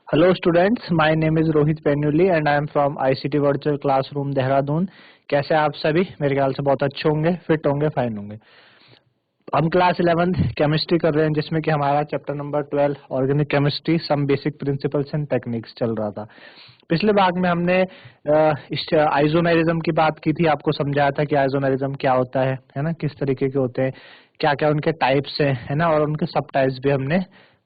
Hello students, my name is Rohit Penuli and I am from ICT Virtual Classroom Dehradun. कैसे आप सभी? मेरे ख्याल से बहुत अच्छे होंगे, फिट होंगे, फाइन होंगे। हम क्लास 11th केमिस्ट्री कर रहे हैं जिसमें कि हमारा chapter number 12 organic chemistry some basic principles and techniques चल रहा था। पिछले भाग में हमने इस आइसोमेरिज्म की बात की थी, आपको समझाया था कि आइसोमेरिज्म क्या होता है ना, किस तरीके के होते हैं, क्या क्या उनके टाइप्स हैं, है ना, और उनके सब टाइप्स भी हमने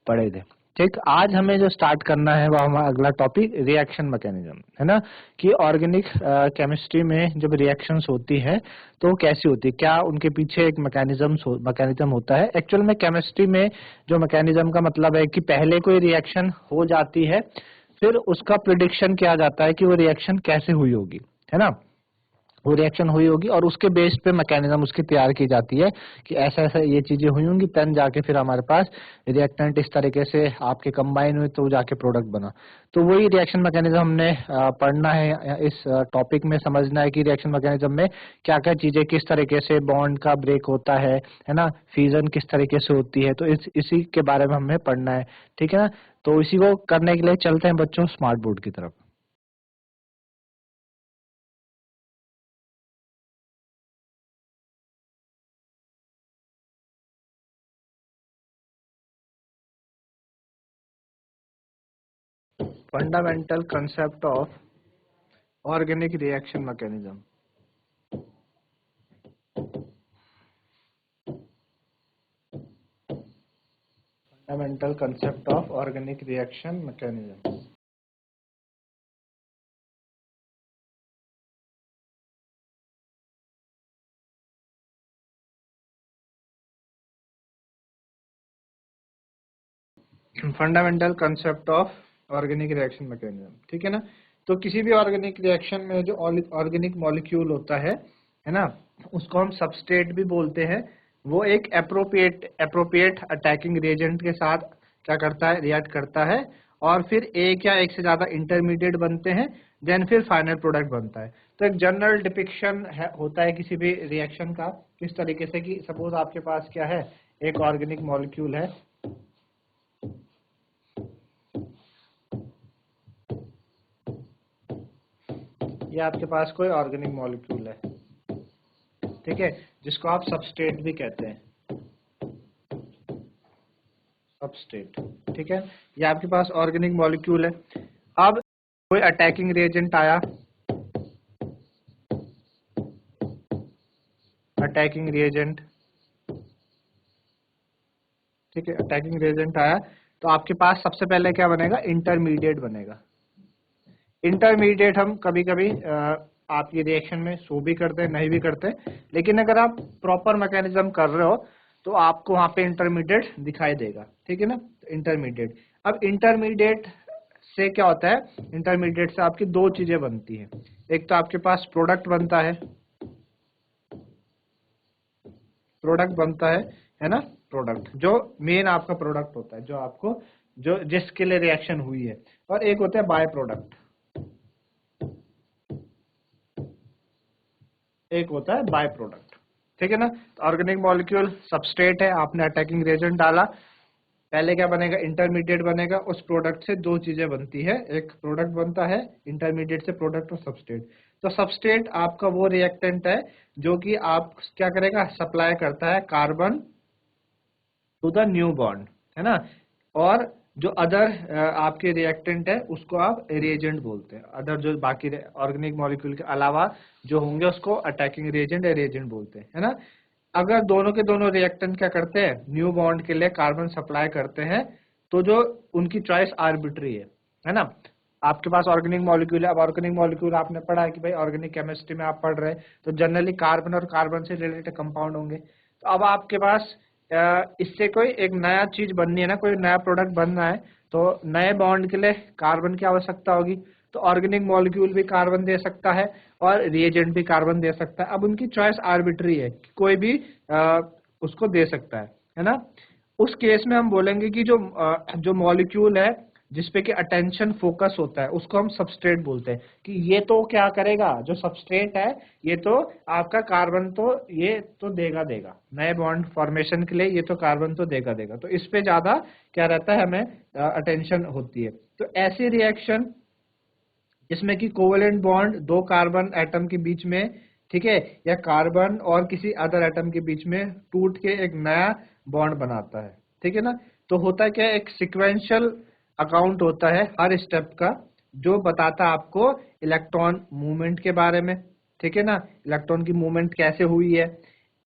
पढ़े थे। ठीक, आज हमें जो स्टार्ट करना है वो हमारा अगला टॉपिक रिएक्शन मैकेनिज्म है ना, कि ऑर्गेनिक केमिस्ट्री में जब रिएक्शंस होती है तो वो कैसी होती है, क्या उनके पीछे एक मैकेनिज्म होता है। एक्चुअल में केमिस्ट्री में जो मैकेनिज्म का मतलब है कि पहले कोई रिएक्शन हो जाती है, फिर उसका प्रिडिक्शन किया जाता है कि वो रिएक्शन कैसे हुई होगी, है ना, वो रिएक्शन हुई होगी और उसके बेस पे मैकेनिज्म उसकी तैयार की जाती है कि ऐसा ऐसा ये चीजें हुई होंगी, तब जाके फिर हमारे पास रिएक्टेंट इस तरीके से आपके कंबाइन हुए तो जाके प्रोडक्ट बना। तो वही रिएक्शन मैकेनिज्म हमने पढ़ना है, इस टॉपिक में समझना है कि रिएक्शन मैकेनिज्म में क्या क्या चीजें, किस तरीके से बॉन्ड का ब्रेक होता है ना, फ्यूजन किस तरीके से होती है, तो इसी के बारे में हमें पढ़ना है। ठीक है ना, तो इसी को करने के लिए चलते हैं बच्चों स्मार्ट बोर्ड की तरफ। Fundamental concept of organic reaction mechanism. Fundamental concept of organic reaction mechanism. Fundamental concept of organic reaction mechanism, ठीक है ना। तो किसी भी ऑर्गेनिक रिएक्शन में जो ऑर्गेनिक मॉलिक्यूल होता है ना, उसको हम सबस्ट्रेट भी बोलते हैं। वो एक अप्रोप्रिएट अटैकिंग रिएजेंट के साथ क्या करता है, रिएक्ट करता है, और फिर एक या एक से ज्यादा इंटरमीडिएट बनते हैं, देन फिर फाइनल प्रोडक्ट बनता है। तो एक जनरल डिपिक्शन होता है किसी भी रिएक्शन का, किस तरीके से कि सपोज आपके पास क्या है, एक ऑर्गेनिक मॉलिक्यूल है, ये आपके पास कोई ऑर्गेनिक मॉलिक्यूल है, ठीक है, जिसको आप सबस्ट्रेट भी कहते हैं, सबस्ट्रेट, ठीक है। ये आपके पास ऑर्गेनिक मॉलिक्यूल है। अब कोई अटैकिंग रिएजेंट आया, अटैकिंग रिएजेंट, ठीक है, अटैकिंग रिएजेंट आया तो आपके पास सबसे पहले क्या बनेगा, इंटरमीडिएट बनेगा। इंटरमीडिएट हम कभी कभी आप ये रिएक्शन में शो भी करते हैं, नहीं भी करते, लेकिन अगर आप प्रॉपर मैकेनिज्म कर रहे हो तो आपको वहां पे इंटरमीडिएट दिखाई देगा, ठीक है ना। इंटरमीडिएट, अब इंटरमीडिएट से क्या होता है, इंटरमीडिएट से आपकी दो चीजें बनती हैं। एक तो आपके पास प्रोडक्ट बनता है, प्रोडक्ट बनता है ना, प्रोडक्ट जो मेन आपका प्रोडक्ट होता है, जो आपको जो जिसके लिए रिएक्शन हुई है, और एक होता है बाय प्रोडक्ट, एक होता है बाय प्रोडक्ट, ठीक है ना। तो ऑर्गेनिक मॉलिक्यूल सबस्ट्रेट है, आपने अटैकिंग रिएजेंट डाला, पहले क्या बनेगा, इंटरमीडिएट बनेगा। उस प्रोडक्ट से दो चीजें बनती है, एक प्रोडक्ट बनता है इंटरमीडिएट से, प्रोडक्ट और सबस्ट्रेट। तो सबस्ट्रेट आपका वो रिएक्टेंट है जो कि आप क्या करेगा, सप्लाई करता है carbon to the new bond, है ना। और जो अदर आपके रिएक्टेंट है उसको आप रिएजेंट बोलते हैं। अदर जो बाकी ऑर्गेनिक मॉलिक्यूल के अलावा जो होंगे उसको अटैकिंग रिएजेंट या रिएजेंट बोलते हैं, है ना। अगर दोनों के दोनों रिएक्टेंट क्या करते हैं, न्यू बॉन्ड के लिए कार्बन सप्लाई करते हैं, तो जो उनकी चॉइस आर्बिट्री है ना। आपके पास ऑर्गेनिक मॉलिक्यूल है, अब ऑर्गेनिक मॉलिक्यूल आपने पढ़ा है कि भाई ऑर्गेनिक केमिस्ट्री में आप पढ़ रहे हैं तो जनरली कार्बन और कार्बन से रिलेटेड कंपाउंड होंगे। तो अब आपके पास इससे कोई एक नया चीज बननी है ना, कोई नया प्रोडक्ट बनना है, तो नए बॉन्ड के लिए कार्बन की आवश्यकता होगी। तो ऑर्गेनिक मॉलिक्यूल भी कार्बन दे सकता है और रिएजेंट भी कार्बन दे सकता है। अब उनकी चॉइस आर्बिट्री है, कोई भी उसको दे सकता है ना। उस केस में हम बोलेंगे कि जो मॉलिक्यूल है जिसपे कि अटेंशन फोकस होता है, उसको हम सबस्ट्रेट बोलते हैं। कि ये तो क्या करेगा, जो सबस्ट्रेट है ये तो आपका कार्बन तो ये तो देगा नए बॉन्ड फॉर्मेशन के लिए, ये तो कार्बन तो देगा। तो इस पे ज्यादा क्या रहता है, हमें अटेंशन होती है। तो ऐसी रिएक्शन जिसमें कि कोवेलेंट बॉन्ड दो कार्बन एटम के बीच में, ठीक है, या कार्बन और किसी अदर एटम के बीच में टूट के एक नया बॉन्ड बनाता है, ठीक है ना। तो होता क्या है, एक सिक्वेंशियल अकाउंट होता है हर स्टेप का, जो बताता है आपको इलेक्ट्रॉन मूवमेंट के बारे में, ठीक है ना, इलेक्ट्रॉन की मूवमेंट कैसे हुई है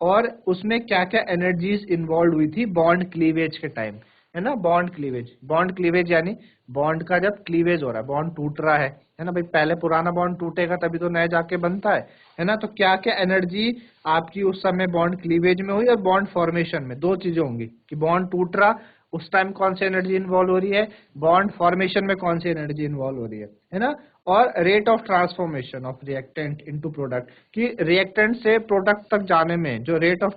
और उसमें क्या क्या एनर्जीज इन्वॉल्व हुई थी बॉन्ड क्लीवेज के टाइम, है ना। बॉन्ड क्लीवेज यानी बॉन्ड का जब क्लीवेज हो रहा है, बॉन्ड टूट रहा है ना भाई, पहले पुराना बॉन्ड टूटेगा तभी तो नया जाके बनता है ना। तो क्या क्या एनर्जी आपकी उस समय बॉन्ड क्लीवेज में हुई और बॉन्ड फॉर्मेशन में, दो चीजें होंगी कि बॉन्ड टूट रहा उस टाइम कौन सी एनर्जी इन्वॉल्व हो रही है, बॉन्ड फॉर्मेशन में कौन सी एनर्जी इन्वॉल्व हो रही है ना। और rate of transformation of reactant into product, कि रिएक्टेंट से प्रोडक्ट तक जाने में जो रेट ऑफ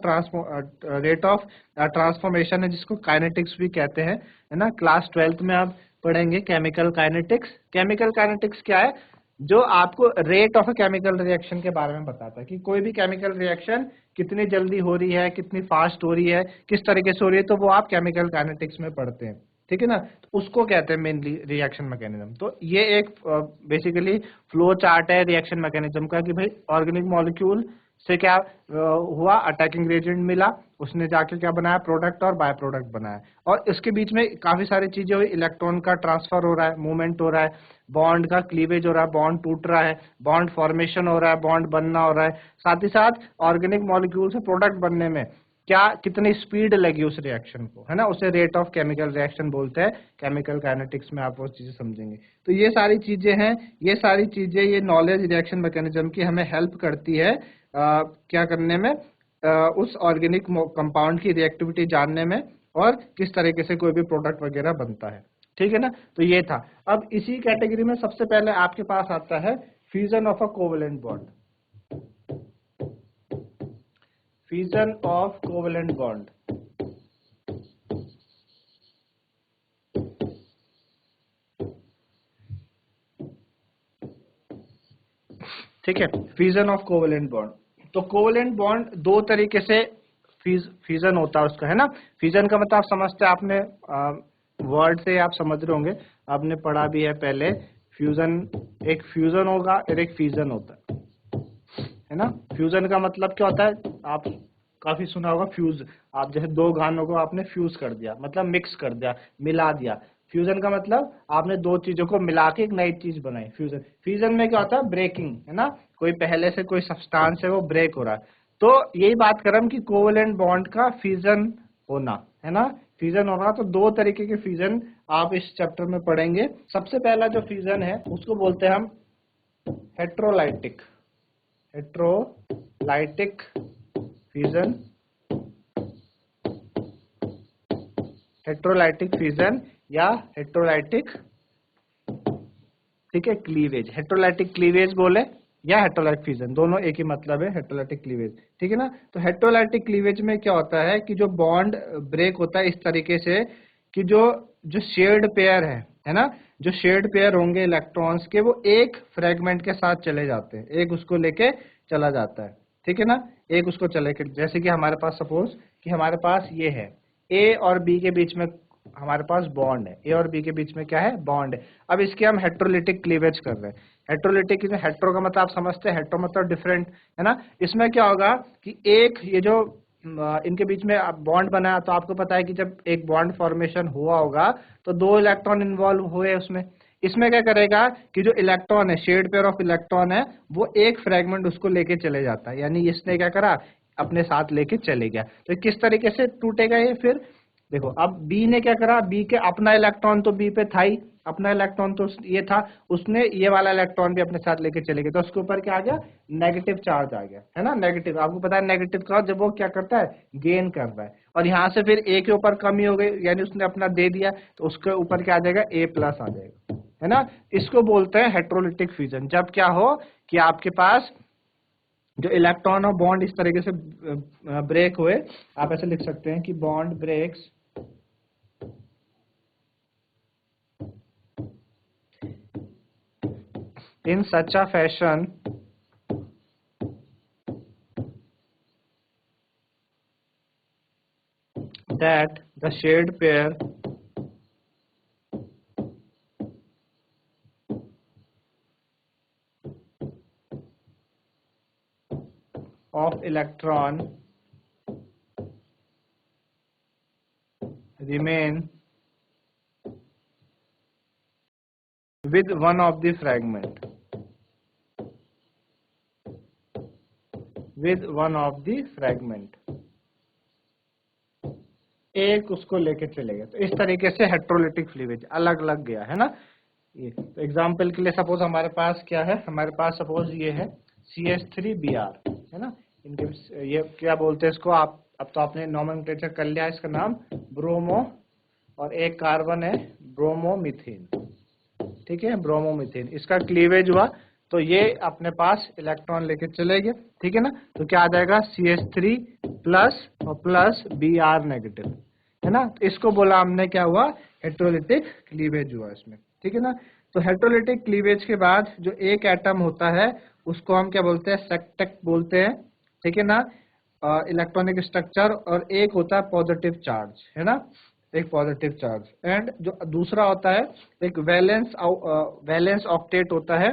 ट्रांसफॉर्मेशन है, जिसको काइनेटिक्स भी कहते हैं, है ना। क्लास 12th में आप पढ़ेंगे केमिकल काइनेटिक्स। केमिकल काइनेटिक्स क्या है, जो आपको rate of a chemical reaction के बारे में बताता है कि कोई भी केमिकल रिएक्शन कितनी जल्दी हो रही है, कितनी फास्ट हो रही है, किस तरीके से हो रही है, तो वो आप केमिकल काइनेटिक्स में पढ़ते हैं, ठीक है ना। तो उसको कहते हैं मेनली रिएक्शन मैकेनिज्म। तो ये एक बेसिकली फ्लो चार्ट है रिएक्शन मैकेनिज्म का, कि भाई ऑर्गेनिक मॉलिक्यूल से क्या हुआ, अटैकिंग रेजेंट मिला, उसने जाके क्या बनाया, प्रोडक्ट और बाय प्रोडक्ट बनाया, और इसके बीच में काफी सारी चीजें हुई, इलेक्ट्रॉन का ट्रांसफर हो रहा है, मूवमेंट हो रहा है, बॉन्ड का क्लीवेज हो रहा है, बॉन्ड टूट रहा है, बॉन्ड फॉर्मेशन हो रहा है, बॉन्ड बनना हो रहा है, साथ ही साथ ऑर्गेनिक मॉलिक्यूल से प्रोडक्ट बनने में क्या कितनी स्पीड लगी उस रिएक्शन को, है ना, उसे रेट ऑफ केमिकल रिएक्शन बोलते हैं। केमिकल काइनेटिक्स में आप वो चीजें समझेंगे। तो ये सारी चीजें हैं, ये सारी चीजें, ये नॉलेज रिएक्शन मैकेनिज्म की हमें हेल्प करती है क्या करने में, उस ऑर्गेनिक कंपाउंड की रिएक्टिविटी जानने में और किस तरीके से कोई भी प्रोडक्ट वगैरह बनता है, ठीक है ना। तो ये था। अब इसी कैटेगरी में सबसे पहले आपके पास आता है fusion of a covalent bond. Fusion of covalent bond, ठीक है। फ्यूजन ऑफ कोवेलेंट बॉन्ड, तो कोवेलेंट बॉन्ड दो तरीके से फ्यूजन होता है उसका, है ना। फ्यूजन का मतलब आप समझते हैं, आपने वर्ड से आप समझ रहे होंगे, आपने पढ़ा भी है पहले। फ्यूजन, एक फ्यूजन होगा और एक फ्यूजन होता है ना। फ्यूजन का मतलब क्या होता है, आप काफी सुना होगा फ्यूज, आप जैसे दो गानों को आपने फ्यूज कर दिया, मतलब मिक्स कर दिया, मिला दिया। फ्यूजन का मतलब आपने दो चीजों को मिला के एक नई चीज बनाई, फ्यूजन। फ्यूजन में क्या होता है, ब्रेकिंग, है ना, कोई पहले से कोई सब्सटेंस है वो ब्रेक हो रहा है। तो यही बात कर हम कि कोवेलेंट बॉन्ड का फ्यूजन होना, है ना, फ्यूजन होना। तो दो तरीके के फ्यूजन आप इस चैप्टर में पढ़ेंगे। सबसे पहला जो फ्यूजन है उसको बोलते हैं हम heterolytic, heterolytic fusion, heterolytic fusion या हेट्रोलाइटिक, ठीक है, क्लीवेज। हेट्रोलाइटिक क्लीवेज बोले या हेट्रोलाइटिक फ्यूजन, दोनों एक ही मतलब है, हेट्रोलाइटिक क्लीवेज, ठीक है ना। तो हेट्रोलाइटिक क्लीवेज में क्या होता है कि जो बॉन्ड ब्रेक होता है इस तरीके से कि जो जो शेयर्ड पेयर है ना, जो शेयर्ड पेयर होंगे इलेक्ट्रॉन्स के, वो एक फ्रेगमेंट के साथ चले जाते हैं, एक उसको लेके चला जाता है, ठीक है ना, एक उसको चले के, जैसे कि हमारे पास सपोज कि हमारे पास ये है, ए और बी के बीच में हमारे पास बॉन्ड है, ए और बी के बीच में क्या है, बॉन्ड है। अब इसके हम हेट्रोलिटिक क्लीवेज कर रहे हैं। हेट्रोलिटिक, हेट्रो का मतलब आप समझते हैं, हेट्रो मतलब डिफरेंट, है ना। इसमें क्या होगा कि एक ये जो इनके बीच में बॉन्ड बना, तो आपको पता है कि जब एक बॉन्ड फॉर्मेशन हुआ होगा तो दो इलेक्ट्रॉन इन्वॉल्व हुए उसमें। इसमें क्या करेगा कि जो इलेक्ट्रॉन है, शेड पेयर ऑफ इलेक्ट्रॉन है, वो एक फ्रेगमेंट उसको लेके चले जाता है, यानी इसने क्या करा, अपने साथ लेके चले गया। तो किस तरीके से टूटेगा ये, फिर देखो, अब बी ने क्या करा, बी के अपना इलेक्ट्रॉन तो बी पे था ही, अपना इलेक्ट्रॉन तो ये था, उसने ये वाला इलेक्ट्रॉन भी अपने साथ लेके चले गए, तो उसके ऊपर क्या आ गया, नेगेटिव चार्ज आ गया, है ना। नेगेटिव, आपको पता है नेगेटिव चार्ज जब वो क्या करता है, गेन कर रहा है, और यहाँ से फिर ए के ऊपर कमी हो गई, यानी उसने अपना दे दिया, तो उसके ऊपर क्या आ जाएगा, ए प्लस आ जाएगा, है ना। इसको बोलते हैं हेट्रोलिटिक फ्यूजन। जब क्या हो कि आपके पास जो इलेक्ट्रॉन और बॉन्ड इस तरीके से ब्रेक हुए, आप ऐसे लिख सकते हैं कि bond breaks in such a fashion that the shared pair of electron remain with one of the fragment एक उसको लेके चले गए। तो इस तरीके से हेट्रोलिटिक क्लीवेज अलग अलग गया है ना। ये तो एग्जाम्पल के लिए सपोज हमारे पास क्या है, हमारे पास सपोज ये है CH3Br है ना। इनके ये क्या बोलते हैं इसको, आप अब तो आपने नॉमेनक्लेचर कर लिया इसका नाम ब्रोमो, और एक कार्बन है ब्रोमोमीथेन, ठीक है, ब्रोमोमीथेन। इसका क्लीवेज हुआ तो ये अपने पास इलेक्ट्रॉन लेके चले गए, ठीक है ना। तो क्या आ जाएगा CH3 प्लस और प्लस Br नेगेटिव, है ना। तो इसको बोला हमने क्या हुआ, हेट्रोलिटिक क्लीवेज हुआ इसमें, ठीक है ना। तो हेट्रोलिटिक क्लीवेज के बाद जो एक एटम होता है उसको हम क्या बोलते हैं, सेक्टेट बोलते हैं, ठीक है ना, इलेक्ट्रॉनिक स्ट्रक्चर। और एक होता है पॉजिटिव चार्ज, है ना, एक पॉजिटिव चार्ज। एंड जो दूसरा होता है एक वैलेंस ऑक्टेट होता है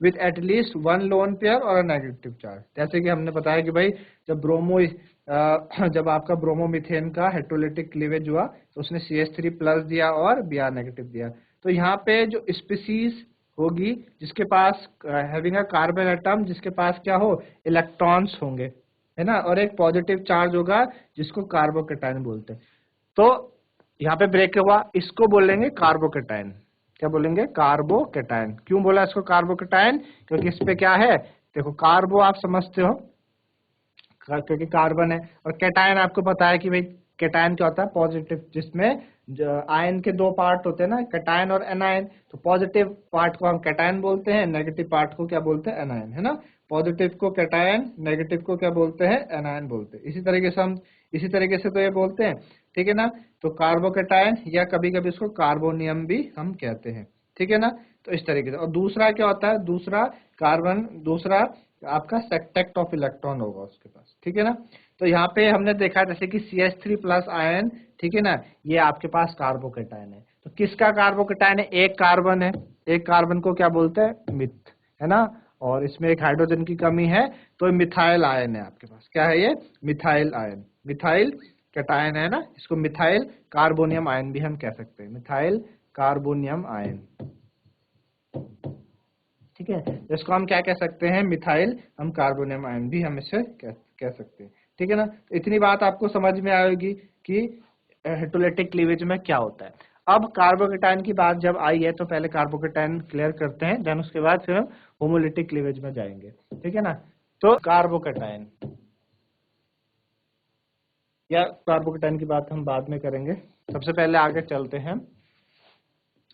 with at least one lone pair और नेगेटिव चार्ज। जैसे कि हमने बताया कि भाई जब आपका ब्रोमोमीथेन का हेट्रोलिटिक क्लीवेज हुआ तो उसने CH3 प्लस दिया और Br नेगेटिव दिया। तो यहाँ पे जो स्पीसीज होगी जिसके पास हैविंग अ कार्बन एटम, जिसके पास क्या हो, इलेक्ट्रॉन्स होंगे, है ना, और एक पॉजिटिव चार्ज होगा जिसको कार्बोकेटायन बोलते हैं। तो यहाँ पे ब्रेक हुआ, इसको बोलेंगे कार्बोकेटायन। क्या बोलेंगे, कार्बोकेटायन। क्यों बोला इसको कार्बोकेटायन, क्योंकि इस पे क्या है, देखो कार्बो आप समझते हो क्योंकि कार्बन है, और कैटायन आपको पता है कि भाई कैटायन क्या होता है, पॉजिटिव, जिसमें आयन के दो पार्ट होते हैं ना, कैटायन और एनायन। तो पॉजिटिव पार्ट को हम कैटायन बोलते हैं, नेगेटिव पार्ट को क्या बोलते हैं, एनायन, है ना। पॉजिटिव को कैटायन, नेगेटिव को क्या बोलते हैं, एनायन बोलते हैं। इसी तरीके से तो ये बोलते हैं, ठीक है ना। तो कार्बोकेटायन या कभी कभी इसको कार्बोनियम भी हम कहते हैं, ठीक है ना। तो इस तरीके से। और दूसरा क्या होता है, दूसरा आपका सेक्टेट ऑफ इलेक्ट्रॉन होगा उसके पास, ठीक है ना। तो यहाँ पे हमने देखा जैसे कि CH3 प्लस आयन, ठीक है ना, ये आपके पास कार्बोकेटायन है। तो किसका कार्बोकेटायन है, एक कार्बन है, एक कार्बन को क्या बोलते हैं, मिथ, है ना। और इसमें एक हाइड्रोजन की कमी है तो मिथाइल आयन है आपके पास। क्या है ये, मिथाइल आयन, मिथाइल कैटायन है ना, इसको मिथाइल कार्बोनियम आयन भी हम कह सकते हैं, मिथाइल कार्बोनियम आयन, ठीक है। इसको हम क्या कह सकते हैं, मिथाइल हम कार्बोनियम आयन भी हम इसे कह सकते हैं, ठीक है ना। तो इतनी बात आपको समझ में आएगी कि हेट्रोलिटिक क्लीवेज में क्या होता है। अब कार्बोकेटायन की बात जब आई है तो पहले कार्बोकेटायन क्लियर करते हैं, देन उसके बाद फिर हम होमोलिटिक क्लीवेज में जाएंगे, ठीक है ना। तो कार्बोकेटायन या कार्बोकेटायन की बात हम बाद में करेंगे, सबसे पहले आगे चलते हैं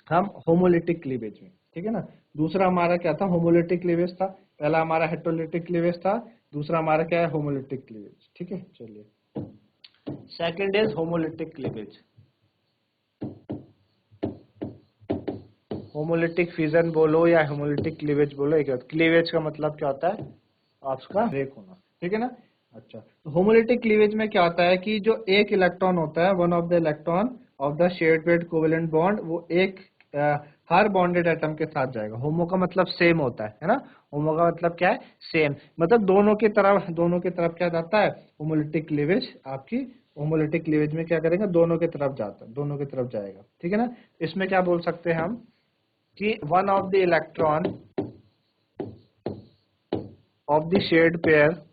हम होमोलिटिक क्लीवेज में, ठीक है ना। दूसरा हमारा क्या था, होमोलिटिक क्लीवेज था। पहला हमारा हेट्रोलिटिक क्लीवेज था, दूसरा हमारा क्या है, होमोलिटिक क्लीवेज, ठीक है। चलिए, second is homolytic cleavage. Homolytic fission बोलो या होमोलिटिक क्लीवेज बोलो, एक क्लीवेज का मतलब क्या होता है, आपका ब्रेक होना, ठीक है ना। अच्छा, तो होमोलिटिक क्लीवेज में क्या होता है कि जो एक इलेक्ट्रॉन होता है, one of the electron of the shared paired covalent bond, वो एक हर बॉन्डेड एटम के साथ जाएगा। होमो का मतलब सेम होता है ना। होमो का मतलब क्या है, सेम, मतलब दोनों की तरफ क्या जाता है, होमोलिटिक क्लीवेज आपकी होमोलिटिक क्लीवेज में क्या करेंगे, दोनों की तरफ जाएगा, ठीक है ना। इसमें क्या बोल सकते हैं हम कि one of the electron of the shared pair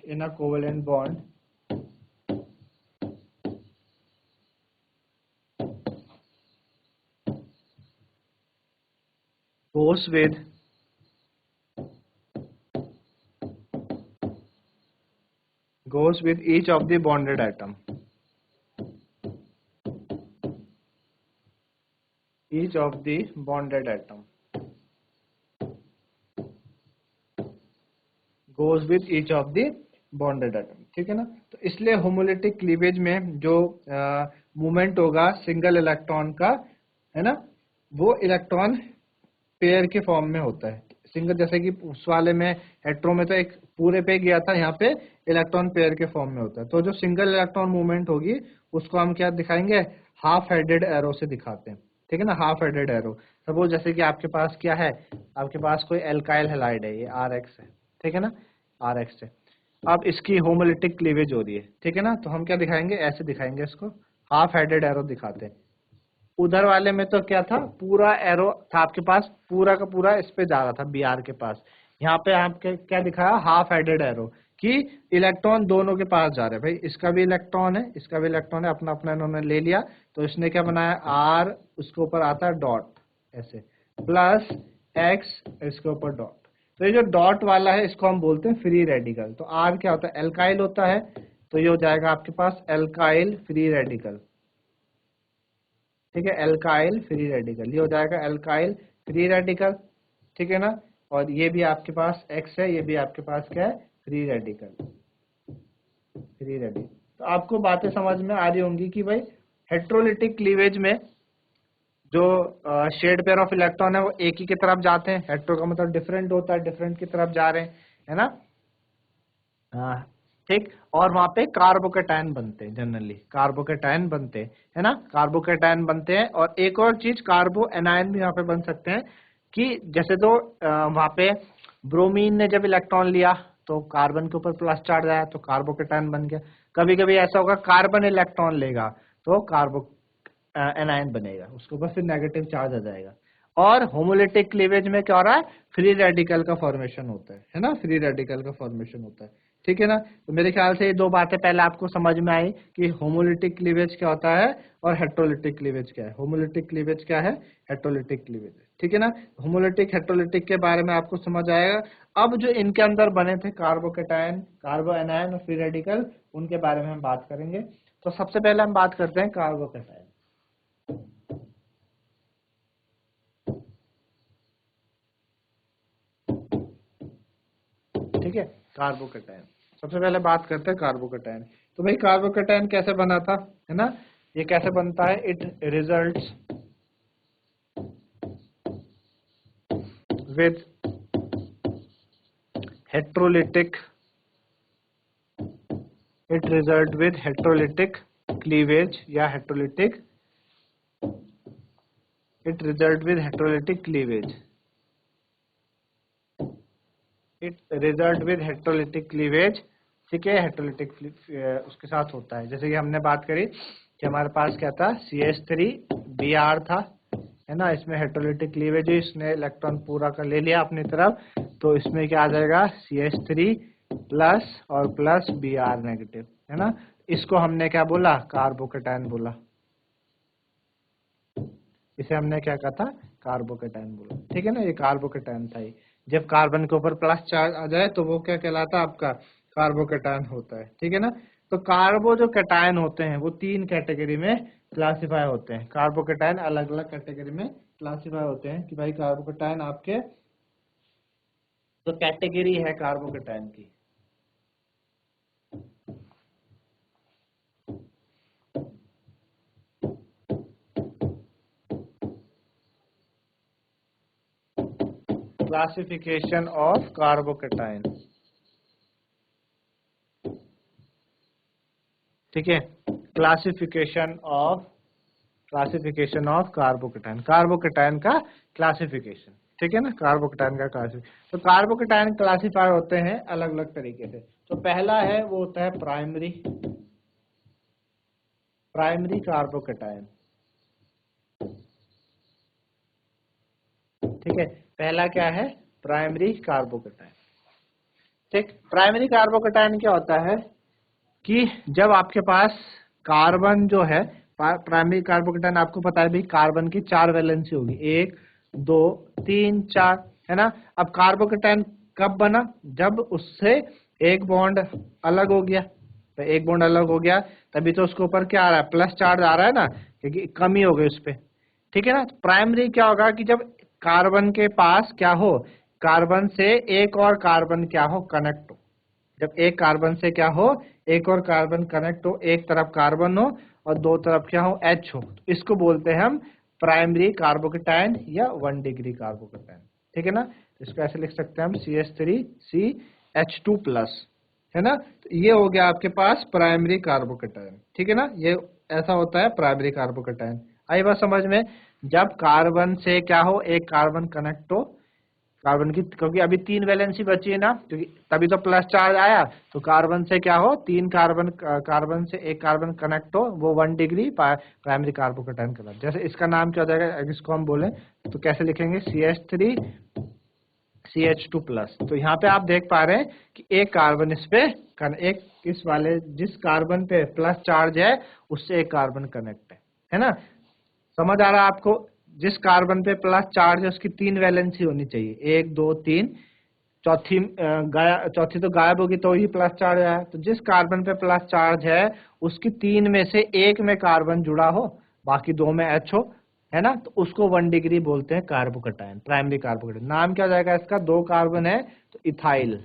in a covalent bond goes with each of the bonded atom. Each of the bonded atom goes with each of the bonded atom, ठीक है ना। तो इसलिए homolytic cleavage में जो movement होगा single electron का, है ना, वो इलेक्ट्रॉन पेयर के फॉर्म में होता है। सिंगल, जैसे कि उस वाले में हेट्रो में तो एक पूरे पे गया था, यहाँ पे इलेक्ट्रॉन पेयर के फॉर्म में होता है। तो जो सिंगल इलेक्ट्रॉन मूवमेंट होगी उसको हम क्या दिखाएंगे, हाफ हेडेड एरो से दिखाते हैं, ठीक है ना, हाफ हेडेड एरो। सपोज जैसे कि आपके पास क्या है, आपके पास कोई एल्काइल हैलाइड है, ये RX है, ठीक है ना, RX है। अब इसकी होमोलिटिक क्लीवेज हो रही है, ठीक है ना, तो हम क्या दिखाएंगे, ऐसे दिखाएंगे इसको, हाफ हेडेड एरो दिखाते हैं। उधर वाले में तो क्या था, पूरा एरो था आपके पास, पूरा का पूरा इस पे जा रहा था BR के पास। यहाँ पे आपके क्या दिखाया, हाफ हेडेड एरो, कि इलेक्ट्रॉन दोनों के पास जा रहे हैं। भाई इसका भी इलेक्ट्रॉन है, इसका भी इलेक्ट्रॉन है, अपना अपना इन्होंने ले लिया, तो इसने क्या बनाया, R, उसके ऊपर आता है डॉट, ऐसे प्लस X, इसके ऊपर डॉट। तो ये जो डॉट वाला है इसको हम बोलते हैं फ्री रेडिकल। तो R क्या होता है, एल्काइल होता है, तो ये हो जाएगा आपके पास एल्काइल फ्री रेडिकल, ठीक है, एल्काइल फ्री रेडिकल, ये हो जाएगा एल्काइल फ्री रेडिकल, ठीक है ना। और ये भी आपके पास X है, ये भी आपके पास क्या है, फ्री रेडिकल, फ्री रेडिकल। तो आपको बातें समझ में आ रही होंगी कि भाई हेट्रोलिटिक क्लीवेज में जो शेड पेयर ऑफ इलेक्ट्रॉन है वो एक ही की तरफ जाते हैं, हेट्रो का मतलब डिफरेंट होता है, डिफरेंट की तरफ जा रहे हैं, है ना। हाँ, ठीक। और वहां पे कार्बोकेटायन बनते हैं, जनरली कार्बोकेटायन बनते हैं, है ना, कार्बोकेटायन बनते हैं। और एक और चीज, कार्बो एनायन भी वहां पे बन सकते हैं, कि जैसे तो वहां पे ब्रोमीन ने जब इलेक्ट्रॉन लिया तो कार्बन के ऊपर प्लस चार्ज आया तो कार्बोकेटायन बन गया। कभी कभी ऐसा होगा कार्बन इलेक्ट्रॉन लेगा तो कार्बो एनायन बनेगा, उसके ऊपर फिर नेगेटिव चार्ज आ जाएगा। और होमोलिटिक क्लीवेज में क्या हो रहा है, फ्री रेडिकल का फॉर्मेशन होता है ना, फ्री रेडिकल का फॉर्मेशन होता है, ठीक है ना। तो मेरे ख्याल से ये दो बातें पहले आपको समझ में आई कि होमोलिटिक क्लीवेज क्या होता है और हेट्रोलिटिक क्लीवेज क्या है। होमोलिटिक क्लीवेज क्या है, हेट्रोलिटिक क्लीवेज, ठीक है ना। होमोलिटिक हेट्रोलिटिक के बारे में आपको समझ आएगा। अब जो इनके अंदर बने थे कार्बोकेटायन, कार्बो एनायन और फ्री रेडिकल, उनके बारे में हम बात करेंगे। तो सबसे पहले हम बात करते हैं कार्बोकेटायन, ठीक है, कार्बोकेटायन। सबसे पहले बात करते हैं कार्बोकेटायन। तो भाई कार्बोकेटायन कैसे बना था, है ना, ये कैसे बनता है, it results with heterolytic, it result with heterolytic cleavage या heterolytic, it result with heterolytic cleavage, it result with heterolytic cleavage, ठीक है, हेट्रोलिटिक उसके साथ होता है। जैसे कि हमने बात करी कि हमारे पास क्या था, CH3Br था, है ना, इसमें हेट्रोलिटिक क्लीवेज है, इसने इलेक्ट्रॉन पूरा का ले लिया अपनी तरफ, तो इसमें क्या आ जाएगा, CH3 प्लस और प्लस Br नेगेटिव, है ना। इसको हमने क्या बोला, कार्बोकेटायन बोला, इसे हमने क्या कहा था, कार्बोकेटायन बोला, ठीक है ना, ये कार्बोकेटायन था। ये जब कार्बन के ऊपर प्लस चार्ज आ जाए तो वो क्या कहलाता है, आपका कार्बोकेटायन होता है, ठीक है ना। तो कार्बो जो कैटायन होते हैं वो 3 कैटेगरी में क्लासिफाई होते हैं। कार्बोकेटायन अलग अलग कैटेगरी में क्लासिफाई होते हैं कि भाई कार्बोकेटायन आपके जो कैटेगरी है कार्बोकेटायन की, क्लासिफिकेशन ऑफ कार्बोकेटायन, ठीक है, क्लासिफिकेशन ऑफ कार्बोकेटायन, कार्बोकेटायन का क्लासिफिकेशन, ठीक है ना, कार्बोकेटायन का क्लासिफिकेशन। तो कार्बोकेटायन क्लासिफाई होते हैं अलग अलग तरीके से। तो पहला है वो होता है प्राइमरी, प्राइमरी कार्बोकेटायन, ठीक है, पहला क्या है, प्राइमरी कार्बोकेटायन, ठीक। प्राइमरी कार्बोकेटायन क्या होता है कि जब आपके पास कार्बन जो है, प्राइमरी कार्बोकेटायन आपको पता है भाई कार्बन की 4 वैलेंसी होगी, 1 2 3 4, है ना। अब कार्बोकेटायन कब बना, जब उससे एक बॉन्ड अलग हो गया, तो एक बॉन्ड अलग हो गया तभी तो उसके ऊपर क्या आ रहा है, प्लस चार्ज आ रहा है ना, क्योंकि कमी हो गई उस पर, ठीक है ना। प्राइमरी क्या होगा कि जब कार्बन के पास क्या हो, कार्बन से एक और कार्बन क्या हो, कनेक्ट हो, जब एक कार्बन से क्या हो, एक और कार्बन कनेक्ट हो, एक तरफ कार्बन हो और दो तरफ क्या हो, H हो, तो इसको बोलते हैं हम प्राइमरी कार्बोकेटायन या 1 डिग्री कार्बोकेटायन। ठीक है ना, इसको ऐसे लिख सकते हैं हम CH3CH2+, है ना। तो ये हो गया आपके पास प्राइमरी कार्बोकेटायन। ठीक है ना, ये ऐसा होता है प्राइमरी कार्बोकेटायन। आई बात समझ में। जब कार्बन से क्या हो, एक कार्बन कनेक्ट हो, कार्बन की, क्योंकि अभी 3 वैलेंसी बची है ना, क्योंकि तभी तो प्लस चार्ज आया, तो कार्बन से क्या हो, 3 कार्बन, कार्बन से एक कार्बन कनेक्ट हो, वो 1 डिग्री प्राइमरी कार्बोकेटायन कहलाता है। जैसे इसका नाम क्या हो जाएगा, अगर इसको हम बोले तो कैसे लिखेंगे, CH3CH2+। तो यहाँ पे आप देख पा रहे हैं कि एक कार्बन इस पे एक इस वाले जिस कार्बन पे प्लस चार्ज है उससे एक कार्बन कनेक्ट है ना। समझ आ रहा है आपको। जिस कार्बन पे प्लस चार्ज है उसकी 3 वैलेंसी होनी चाहिए, 1 2 3, चौथी तो गायब होगी तो ही प्लस चार्ज आया। तो जिस कार्बन पे प्लस चार्ज है उसकी 3 में से एक में कार्बन जुड़ा हो, बाकी 2 में H हो, है ना, तो उसको 1 डिग्री बोलते हैं कार्बोकेटायन, प्राइमरी कार्बोकेटायन। नाम क्या हो जाएगा इसका, 2 कार्बन है तो इथाइल,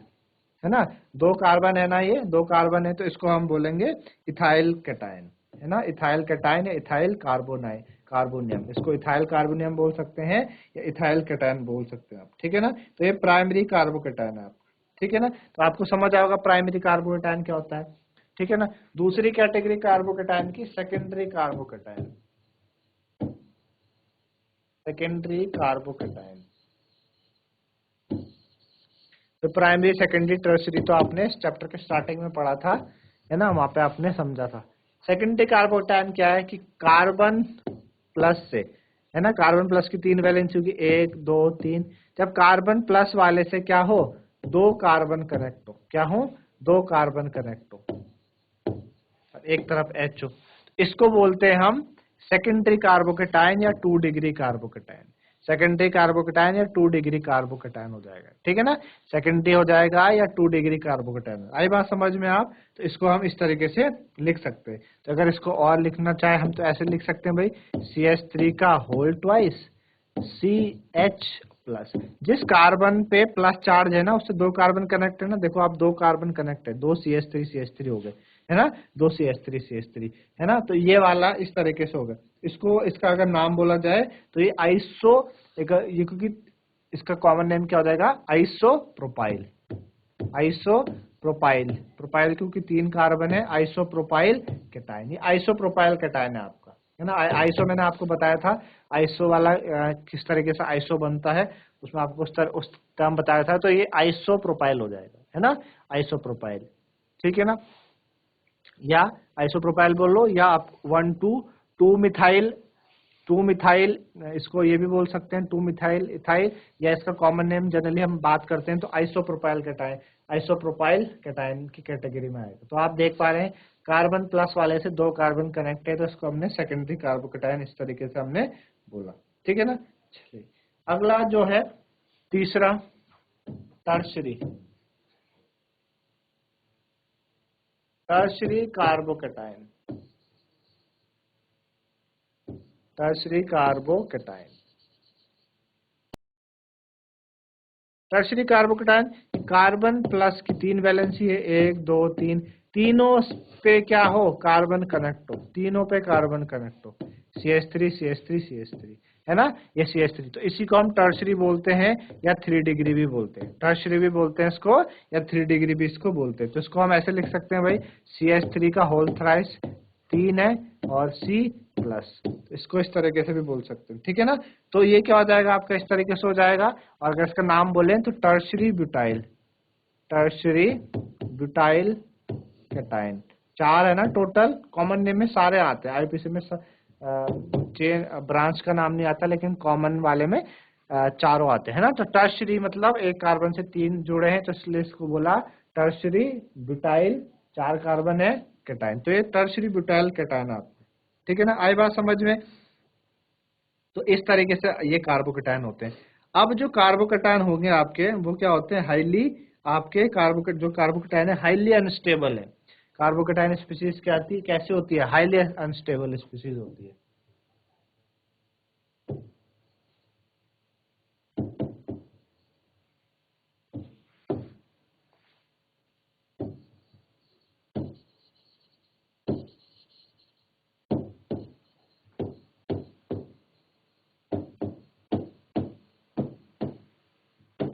है ना, 2 कार्बन है ना, ये 2 कार्बन है तो इसको हम बोलेंगे इथाइल कैटायन, है ना, इथाइल कैटायन या इथाइल कार्बोनियम, इसको इथाइल कार्बोनियम बोल सकते हैं या इथाइल कैटायन बोल सकते हैं आप। ठीक है ना, तो ये प्राइमरी कार्बोकेटायन है आप। ठीक है ना, तो आपको समझ आएगा प्राइमरी कार्बोकेटायन क्या होता है। ठीक है ना, दूसरी कैटेगरी कार्बोकेटायन की सेकेंडरी कार्बोकेटायन, सेकेंडरी कार्बोकेटायन। तो प्राइमरी सेकेंडरी टर्शियरी तो आपने इस चैप्टर के स्टार्टिंग में पढ़ा था, है ना, वहां पे आपने समझा था। सेकेंडरी कार्बोकेटायन क्या है कि कार्बन प्लस से, है ना, कार्बन प्लस की 3 वैलेंसी होगी, 1 2 3। जब कार्बन प्लस वाले से क्या हो, 2 कार्बन कनेक्ट हो, क्या हो, 2 कार्बन कनेक्ट हो, एक तरफ H हो, इसको बोलते हैं हम सेकेंडरी कार्बोकेटायन या 2 डिग्री कार्बोकेटायन। सेकेंडरी कार्बोकेटायन या 2 डिग्री कार्बोकेटायन हो जाएगा। ठीक है ना, सेकेंडरी हो जाएगा या 2 डिग्री कार्बोकेटायन। आई बात समझ में आप। तो इसको हम इस तरीके से लिख सकते हैं। तो अगर इसको और लिखना चाहे हम तो ऐसे लिख सकते हैं भाई, CH3 का होल ट्वाइस CH+। जिस कार्बन पे प्लस चार्ज है ना उससे 2 कार्बन कनेक्ट है ना, देखो आप 2 कार्बन कनेक्ट है, 2 CH3 हो गए, है ना, 2 CH3 है ना। तो ये वाला इस तरीके से होगा। इसको, इसका अगर नाम बोला जाए तो ये आइसो, ये क्योंकि इसका कॉमन नेम क्या हो जाएगा, आइसोप्रोपाइल, आइसोप्रोपाइल, प्रोपाइल क्योंकि 3 कार्बन है, आइसोप्रोपाइल कैटायन, ये आइसोप्रोपाइल कैटायन है आपका, है ना। आइसो मैंने आपको बताया था, आइसो वाला किस तरीके से आइसो बनता है, उसमें आपको उस टर्म बताया था। तो ये आइसोप्रोपाइल हो जाएगा, है ना, आइसोप्रोपाइल। ठीक है ना, या आइसोप्रोपाइल बोल लो, या आप 1 2 2 मिथाइल, 2 मिथाइल, इसको ये भी बोल सकते हैं 2 मिथाइल इथाइल, या इसका कॉमन नेम जनरली हम बात करते हैं तो आइसोप्रोपाइल कैटायन, आइसोप्रोपाइल कैटायन की कैटेगरी में आएगा। तो आप देख पा रहे हैं कार्बन प्लस वाले से 2 कार्बन कनेक्ट है तो इसको हमने सेकेंडरी कार्बोकेटायन इस तरीके से हमने बोला। ठीक है ना, चलिए अगला जो है तीसरा, tertiary, tertiary carbocation, tertiary carbocation. Tertiary carbocation, carbon plus की 3 वैलेंसी है, 1 2 3, तीनों पे क्या हो, कार्बन कनेक्ट हो, तीनों पे कार्बन कनेक्ट हो, CH3 CH3 CH3, है ना, ये CH3। तो इसी को हम टर्शरी बोलते हैं या 3 डिग्री भी बोलते हैं, टर्शरी भी बोलते हैं इसको या 3 डिग्री भी इसको बोलते हैं। तो इसको हम ऐसे लिख सकते हैं भाई, CH3 का होल थ्राइस 3 है और C+, इसको इस तरीके से भी बोल सकते हैं। ठीक है ना, तो ये क्या हो जाएगा आपका, इस तरीके से हो जाएगा। और अगर इसका नाम बोलें तो tertiary butyl, tertiary butyl cation. 4 है ना टोटल, कॉमन नेम में सारे आते हैं, आईपीसी में चेन ब्रांच का नाम नहीं आता लेकिन कॉमन वाले में चारों आते हैं ना। तो टर्शरी मतलब एक कार्बन से 3 जुड़े हैं तो इसलिए इसको बोला टर्शरी ब्यूटाइल, 4 कार्बन है कैटायन, तो ये टर्शरी ब्यूटाइल कैटायन आपको। ठीक है ना, आई बात समझ में। तो इस तरीके से ये कार्बोकेटायन होते हैं। अब जो कार्बोकेटायन होंगे आपके वो क्या होते हैं, हाईली, आपके जो कार्बोकेटायन है हाईली अनस्टेबल है। कार्बोकेटायन स्पीशीज क्या आती है, कैसे होती है, हाईली अनस्टेबल स्पीशीज होती है।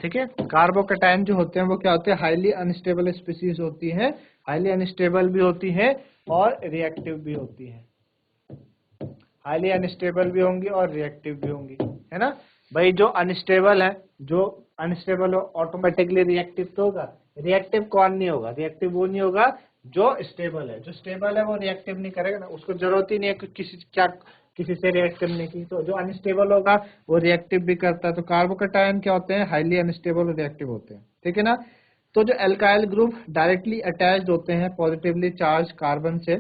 ठीक है। कार्बोकैटायन जो होते हैं वो क्या होते हैं, हाईली अनस्टेबल स्पीसीज होती है, हाईली अनस्टेबल भी होती है और रिएक्टिव भी होती है, हाईली अनस्टेबल भी होंगी और रिएक्टिव भी होंगी, है ना भाई। जो अनस्टेबल है, जो अनस्टेबल ऑटोमेटिकली रिएक्टिव तो होगा, रिएक्टिव कौन नहीं होगा, रिएक्टिव वो नहीं होगा जो स्टेबल है, जो स्टेबल है वो रिएक्टिव नहीं करेगा ना, उसको जरूरत ही नहीं है किसी से रिएक्ट करने की। तो जो अनस्टेबल होगा वो रिएक्टिव भी करता है। तो कार्बोकैटायन क्या होते हैं, हाईली अनस्टेबल और रिएक्टिव होते हैं, ठीक है ना। तो जो एल्काइल ग्रुप डायरेक्टली अटैच्ड होते हैं पॉजिटिवली चार्ज कार्बन से,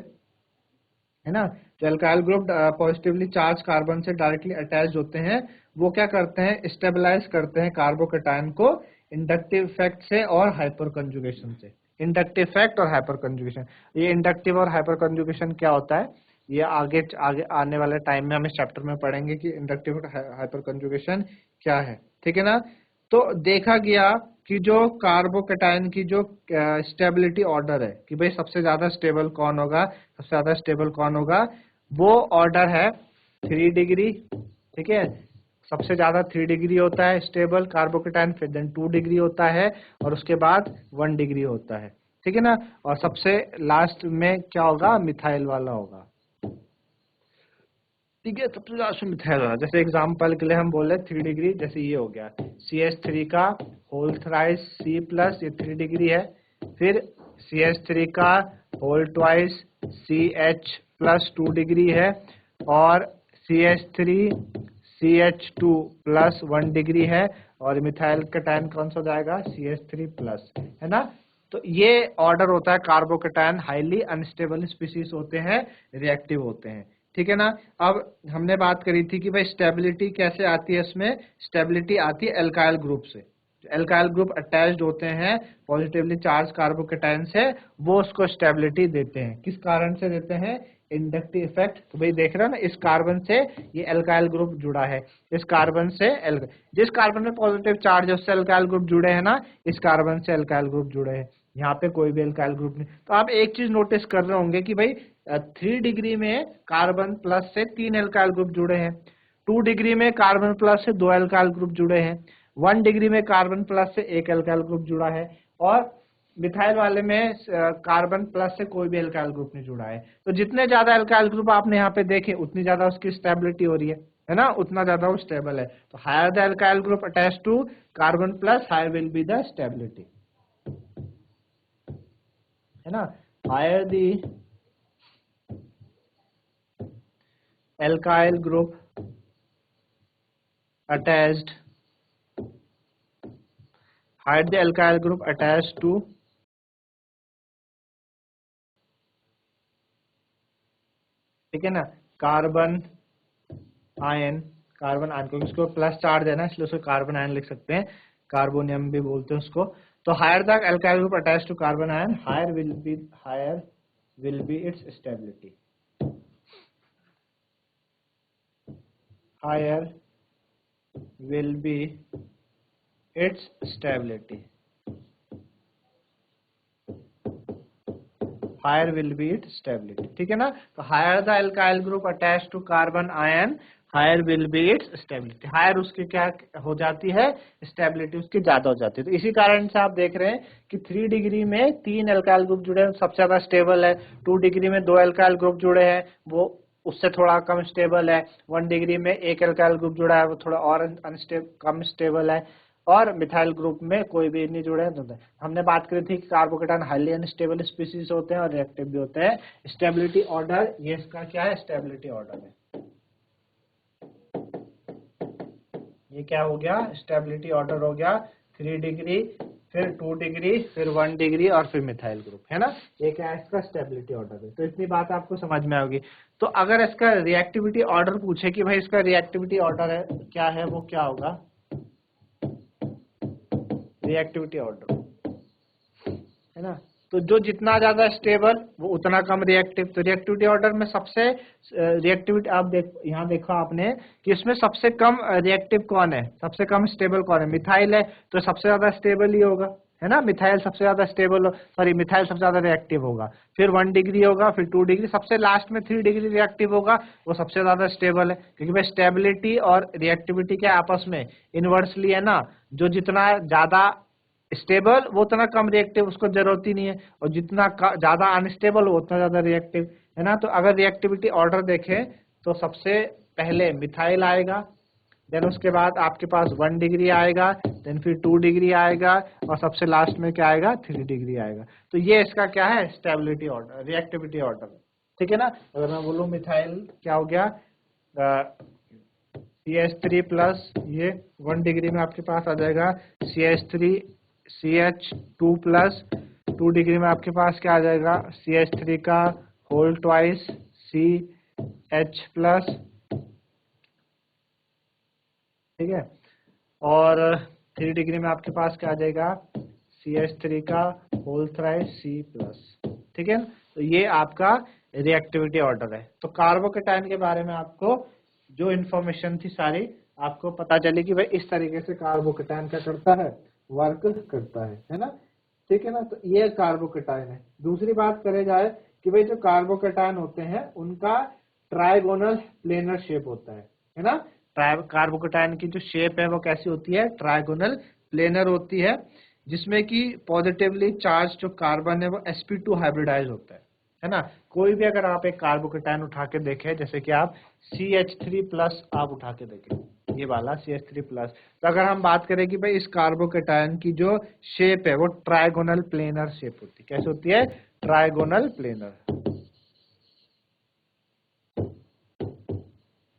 है ना, जो alkyl group positively charge carbon से डायरेक्टली अटैच्ड होते हैं, वो क्या करते हैं, स्टेबलाइज करते हैं कार्बोकैटायन को इंडक्टिव इफेक्ट से और हाइपर कंजुगेशन से। इंडक्टिव इफेक्ट और हाइपर कंजुगेशन, ये इंडक्टिव और हाइपर कंजुगेशन क्या होता है, ये आगे आगे आने वाले टाइम में हम इस चैप्टर में पढ़ेंगे कि इंडक्टिव और हाइपर कंजुगेशन क्या है, ठीक है ना। तो देखा गया कि जो कार्बोकैटायन की जो स्टेबिलिटी ऑर्डर है कि भाई सबसे ज्यादा स्टेबल कौन होगा, सबसे ज्यादा स्टेबल कौन होगा, वो ऑर्डर है 3 डिग्री, ठीक है। सबसे ज्यादा 3 डिग्री होता है स्टेबल कार्बोकैटायन, फिर देन 2 डिग्री होता है और उसके बाद 1 डिग्री होता है, ठीक है ना। और सबसे लास्ट में क्या होगा, मिथाइल वाला होगा, ठीक है। सबसे ज्यादा मिथाइल वाला, जैसे एग्जांपल के लिए हम बोले 3 डिग्री, जैसे ये हो गया CH3 का होल थ्राइस C प्लस, ये 3 डिग्री है। फिर CH3 का whole twice CH plus 2 degree है, और CH3 CH2 प्लस 1 डिग्री है, और मिथाइल कैटायन कौन सा हो जाएगा, CH3 प्लस, है ना। तो ये ऑर्डर होता है कार्बोकैटायन, हाईली अनस्टेबल स्पीसीज होते हैं, रिएक्टिव होते हैं, ठीक है ना। अब हमने बात करी थी कि भाई स्टेबिलिटी कैसे आती है, इसमें स्टेबिलिटी आती है एल्काइल ग्रुप से। एल्काइल ग्रुप अटैच्ड होते हैं पॉजिटिवली चार्ज कार्बोकैटायन से, वो उसको स्टेबिलिटी देते हैं। किस कारण से देते हैं, इंडक्टिव इफेक्ट। तो भाई देख रहे हो ना, इस कार्बन से ये एल्काइल ग्रुप जुड़ा है, इस कार्बन से जिस कार्बन में पॉजिटिव चार्ज है उससे एल्काइल ग्रुप जुड़े हैं ना, इस कार्बन से एल्काइल ग्रुप जुड़े हैं, यहाँ पे कोई भी एल्काइल ग्रुप नहीं। तो आप एक चीज नोटिस कर रहे होंगे कि भाई 3 डिग्री में कार्बन प्लस से 3 एल्काइल ग्रुप जुड़े हैं, 2 डिग्री में कार्बन प्लस से 2 एल्काइल ग्रुप जुड़े हैं, 1 डिग्री में कार्बन प्लस से 1 एल्काइल ग्रुप जुड़ा है, और मिथाइल वाले में कार्बन प्लस से कोई भी एल्काइल ग्रुप नहीं जुड़ा है। तो जितने ज्यादा एल्काइल ग्रुप आपने यहाँ पे देखे उतनी ज्यादा उसकी स्टेबिलिटी हो रही है ना, उतना ज्यादा वो स्टेबल है। तो higher the alkyl group attach to carbon plus, higher will be the stability, है ना। Higher the alkyl group attached, hide the alkyl group attached to ठीक है ना कार्बन आयन, कार्बन आयन क्योंकि इसको प्लस चार्ज है ना, इसलिए उसको कार्बन आयन लिख सकते हैं, कार्बोनियम भी बोलते हैं उसको। तो higher the alkyl group attached to carbon ion, higher will be its stability, higher will be its stability, higher will be its stability, ठीक है ना। तो higher the alkyl group attached to carbon ion, higher will be its stability, higher उसकी क्या हो जाती है, stability उसकी ज्यादा हो जाती है। तो इसी कारण से आप देख रहे हैं कि 3 डिग्री में 3 एल्काइल ग्रुप जुड़े हैं, सबसे ज्यादा स्टेबल है। 2 डिग्री में 2 एल्काइल ग्रुप जुड़े हैं, वो उससे थोड़ा कम स्टेबल है। 1 डिग्री में 1 एल्काइल ग्रुप जुड़ा है, वो थोड़ा और कम स्टेबल है, और मिथाइल ग्रुप में कोई भी नहीं जुड़े हैं। तो हमने बात करी थी कि कार्बोकैटायन हाईली अनस्टेबल स्पीसीज होते हैं और रिएक्टिव भी होते हैं। स्टेबिलिटी ऑर्डर, ये इसका क्या है, स्टेबिलिटी ऑर्डर है। ये क्या हो गया, स्टेबिलिटी ऑर्डर हो गया, 3 डिग्री, फिर 2 डिग्री, फिर 1 डिग्री, और फिर मिथाइल ग्रुप, है ना। ये क्या है, इसका स्टेबिलिटी ऑर्डर है। तो इतनी बात आपको समझ में आएगी। तो अगर इसका रिएक्टिविटी ऑर्डर पूछे कि भाई इसका रिएक्टिविटी ऑर्डर है क्या है, वो क्या होगा, रिएक्टिविटी ऑर्डर, है ना। तो जो जितना ज्यादा स्टेबल वो उतना कम रिएक्टिव। तो रिएक्टिविटी ऑर्डर में सबसे रिएक्टिविटी आप यहाँ देखो आपने कि इसमें सबसे कम रिएक्टिव कौन है, सबसे कम स्टेबल कौन है, मिथाइल है, तो सबसे ज्यादा स्टेबल ही होगा, है ना। मिथाइल सबसे ज्यादा स्टेबल, सॉरी मिथाइल सबसे ज्यादा रिएक्टिव होगा, फिर 1 डिग्री होगा, फिर 2 डिग्री, सबसे लास्ट में 3 डिग्री रिएक्टिव होगा, वो सबसे ज्यादा स्टेबल है। क्योंकि भाई स्टेबिलिटी और रिएक्टिविटी के आपस में इनवर्सली है ना, जो जितना ज्यादा स्टेबल वो उतना कम रिएक्टिव, उसको जरूरत ही नहीं है, और जितना ज्यादा अनस्टेबल वो उतना ज्यादा रिएक्टिव, है ना। तो अगर रिएक्टिविटी ऑर्डर देखें तो सबसे पहले मिथाइल आएगा, देन उसके बाद आपके पास 1 डिग्री आएगा, देन फिर 2 डिग्री आएगा, और सबसे लास्ट में क्या आएगा, 3 डिग्री आएगा। तो ये इसका क्या है, स्टेबिलिटी ऑर्डर, रिएक्टिविटी ऑर्डर, ठीक है ना। अगर मैं बोलूँ मिथाइल क्या हो गया, CH3 प्लस, ये 1 डिग्री में आपके पास आ जाएगा CH3 CH2 प्लस, 2 डिग्री में आपके पास क्या आ जाएगा, CH3 का होल ट्वाइस CH प्लस, ठीक है। और 3 डिग्री में आपके पास क्या आ जाएगा, CH3 का होल थ्राइस C प्लस, ठीक है। तो ये आपका रिएक्टिविटी ऑर्डर है। तो कार्बोकेटाइन के बारे में आपको जो इन्फॉर्मेशन थी सारी आपको पता चली कि भाई इस तरीके से कार्बोकेटाइन क्या करता है, वर्क करता है ना, ठीक है ना। तो ये कार्बोकेटाइन है। दूसरी बात करे जाए कि भाई जो कार्बोकेटाइन होते हैं उनका ट्राइगोनल प्लेनर शेप होता है ना। कार्बोकेटाइन की जो शेप है वो कैसी होती है, ट्राइगोनल प्लेनर होती है, जिसमें कि पॉजिटिवली चार्ज जो कार्बन है वो sp2 हाइब्रिडाइज होता है ना। कोई भी अगर आप एक कार्बोकेटाइन उठा के देखें, जैसे कि आप CH3 प्लस आप उठा के देखें, ये वाला CH3 प्लस, तो अगर हम बात करें कि भाई इस कार्बोकेटाइन की जो शेप है वो ट्राइगोनल प्लेनर शेप होती है। कैसे होती है, ट्राइगोनल प्लेनर,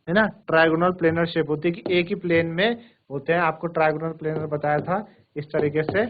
है ना। ट्राइगोनल प्लेनर शेप होती है कि एक ही प्लेन में होते हैं। आपको ट्राइगोनल प्लेनर बताया था इस तरीके से,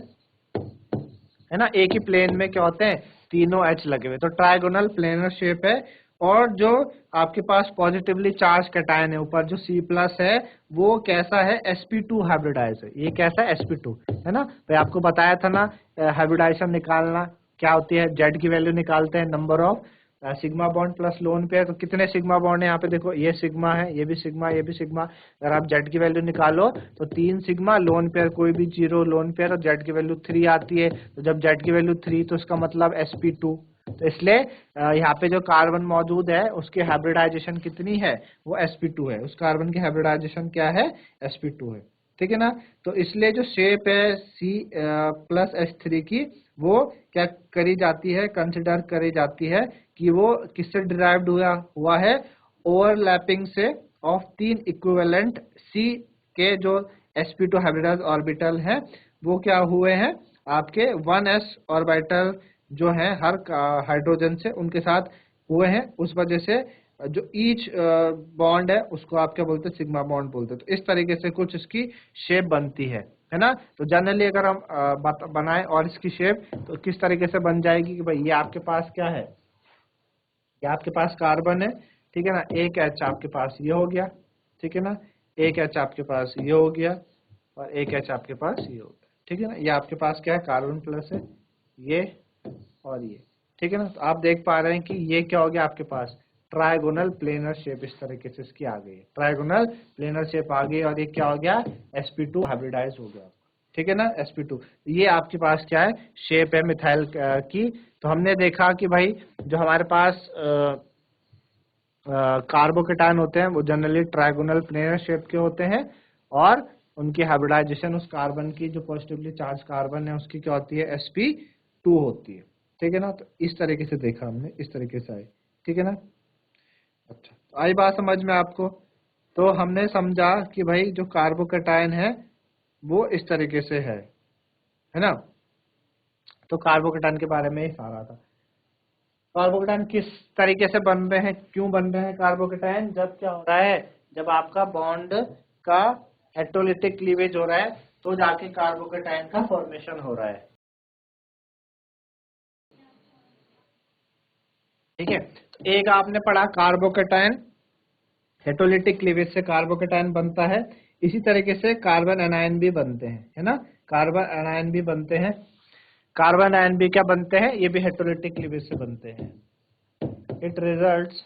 है ना। एक ही प्लेन में क्या होते हैं, तीनों एच लगे हुए, तो ट्राइगोनल प्लेनर शेप है। और जो आपके पास पॉजिटिवली चार्ज कैटायन है ऊपर जो C प्लस है, वो कैसा है, sp2 हाइब्रिडाइज है। ये कैसा है, sp2, है ना। तो आपको बताया था ना, हाइब्रिडाइजेशन निकालना क्या होती है, Z की वैल्यू निकालते हैं, number of sigma bond plus lone pair. तो कितने सिग्मा बॉन्ड है यहाँ पे, देखो ये सिग्मा है, ये भी सिग्मा, ये भी सिग्मा। अगर आप Z की वैल्यू निकालो तो 3 सिग्मा, लोन पेयर कोई भी 0 लोन पेयर, और Z की वैल्यू 3 आती है। तो जब Z की वैल्यू 3 तो इसका मतलब sp2। तो इसलिए यहाँ पे जो कार्बन मौजूद है उसकी हाइब्रिडाइजेशन कितनी है, वो sp2 है। उस कार्बन की हाइब्रिडाइजेशन क्या है, sp2 है, ठीक है ना। तो इसलिए जो शेप है C प्लस H3 की, वो क्या करी जाती है, कंसिडर करी जाती है कि वो किससे डिराइव्ड हुआ है, ओवरलैपिंग से ऑफ 3 इक्विवेलेंट C के जो sp2 हाइब्रिडाइज ऑर्बिटल हैं, वो क्या हुए हैं, आपके 1s ऑर्बिटल जो है हर हाइड्रोजन से उनके साथ हुए हैं। उस वजह से जो ईच बॉन्ड है उसको आप क्या बोलते हैं, सिग्मा बॉन्ड बोलते हैं। तो इस तरीके से कुछ इसकी शेप बनती है ना। तो जनरली अगर हम बनाएं और इसकी शेप तो किस तरीके से बन जाएगी कि भाई ये आपके पास क्या है, ये आपके पास कार्बन है, ठीक है ना। एक एच आपके पास ये हो गया, ठीक है ना। एक एच आपके पास ये हो गया, और एक एच आपके पास ये हो गया, ठीक है ना। ये आपके पास क्या है, कार्बन प्लस है, ये और ये, ठीक है ना। तो आप देख पा रहे हैं कि ये क्या हो गया आपके पास, ट्राइगोनल प्लेनर शेप इस तरीके से इसकी आ गई है, ट्राइगोनल प्लेनर शेप आ गई, और ये क्या हो गया, sp2 हाइब्रिडाइज हो गया, ठीक है ना, sp2। ये आपके पास क्या है, शेप है मिथाइल की। तो हमने देखा कि भाई जो हमारे पास कार्बोकेटाइन होते हैं वो जनरली ट्राइगोनल प्लेनर शेप के होते हैं, और उनकी हाइब्रिडाइजेशन उस कार्बन की जो पॉजिटिवली चार्ज कार्बन है उसकी क्या होती है, sp2 होती है, ठीक है ना। तो इस तरीके से देखा हमने, इस तरीके से आई, ठीक है ना। अच्छा, तो आई बात समझ में आपको। तो हमने समझा कि भाई जो कार्बोकेटाइन है वो इस तरीके से है ना। तो कार्बोकेटाइन के बारे में ही सारा था। कार्बोकेटाइन किस तरीके से बन रहे हैं, क्यों बन रहे हैं कार्बोकेटाइन, जब क्या हो रहा है, जब आपका बॉन्ड का हेटेरोलिटिक क्लीवेज हो रहा है तो जाके कार्बोकेटाइन का फॉर्मेशन हो रहा है, ठीक है। तो एक आपने पढ़ा कार्बोकेटाइन, हेटेरोलिटिक क्लीवेज से कार्बोकेटाइन बनता है। इसी तरीके से कार्बन एनायन भी बनते हैं, है ना, कार्बन एनायन भी बनते हैं। कार्बन आयन भी क्या बनते हैं, ये भी हेटेरोलिटिक क्लीवेज से बनते हैं। It results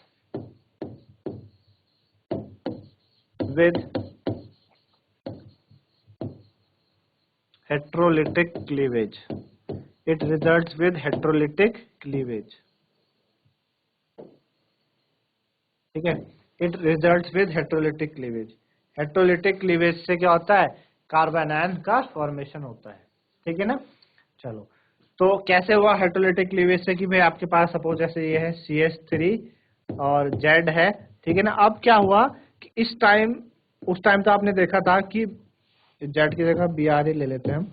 with heterolytic cleavage. It results with heterolytic cleavage. ठीक है, it results with heterolytic cleavage. heterolytic cleavage से क्या होता है, कार्बन आयन का फॉर्मेशन होता है. ठीक है ना. चलो, तो कैसे हुआ हेटेरोलिटिक क्लीवेज से कि भाई आपके पास सपोज ऐसे ये है CH3 और Z है. ठीक है ना. अब क्या हुआ कि उस टाइम तो आपने देखा था कि Z की जगह Br ले लेते हैं हम,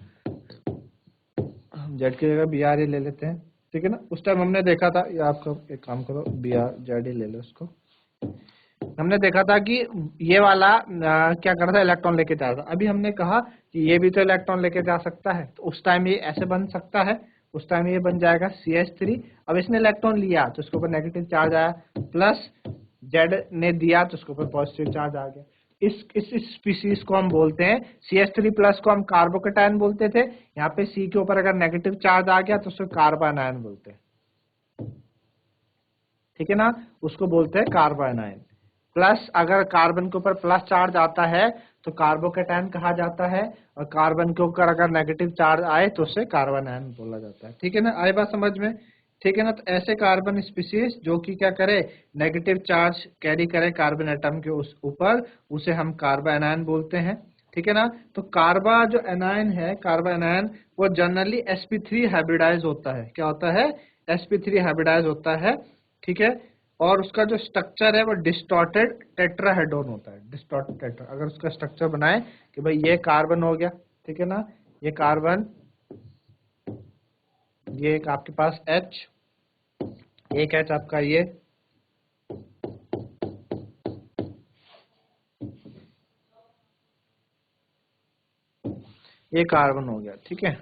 Z की जगह Br ले लेते हैं. ठीक है ना. उस टाइम हमने देखा था, ये आपका एक काम करो BrZ ले लो उसको. हमने देखा था कि ये वाला क्या करता था, इलेक्ट्रॉन लेके जा रहा था. अभी हमने कहा कि ये भी तो इलेक्ट्रॉन लेके जा सकता है, तो उस टाइम ये ऐसे बन सकता है, उस टाइम ये बन जाएगा CH3. अब इसने इलेक्ट्रॉन लिया तो इसके ऊपर नेगेटिव चार्ज आया, प्लस Z ने दिया तो उसके ऊपर पॉजिटिव चार्ज आ गया. इस स्पीसीज को हम बोलते हैं, CH3 प्लस को हम कार्बोकेटायन बोलते थे. यहाँ पे C के ऊपर अगर नेगेटिव चार्ज आ गया तो उसको कार्बन आयन बोलते हैं. ठीक है ना, उसको बोलते हैं कार्बन आयन. प्लस अगर कार्बन के ऊपर प्लस चार्ज आता है तो कार्बोकेटायन कहा जाता है, और कार्बन के ऊपर अगर नेगेटिव चार्ज आए तो उसे कार्बन आयन बोला जाता है. ठीक है ना, आई बात समझ में. ठीक है ना. तो ऐसे कार्बन स्पीसीज जो कि क्या करे, नेगेटिव चार्ज कैरी करे कार्बन एटम के उस ऊपर, उसे हम कार्बन आयन बोलते हैं. ठीक है ना. तो कार्बा जो एनायन है, कार्बन आयन, वो जनरली sp3 हाइब्रिडाइज होता है. क्या होता है, sp3 हाइब्रिडाइज होता है. ठीक है. और उसका जो स्ट्रक्चर है वो डिस्टॉर्टेड टेट्राहेड्रॉन होता है. डिस्टॉर्टेड टेट्रा, अगर उसका स्ट्रक्चर बनाए कि भाई ये कार्बन हो गया. ठीक है ना, ये कार्बन, ये एक आपके पास H, एक H आपका ये कार्बन हो गया. ठीक है,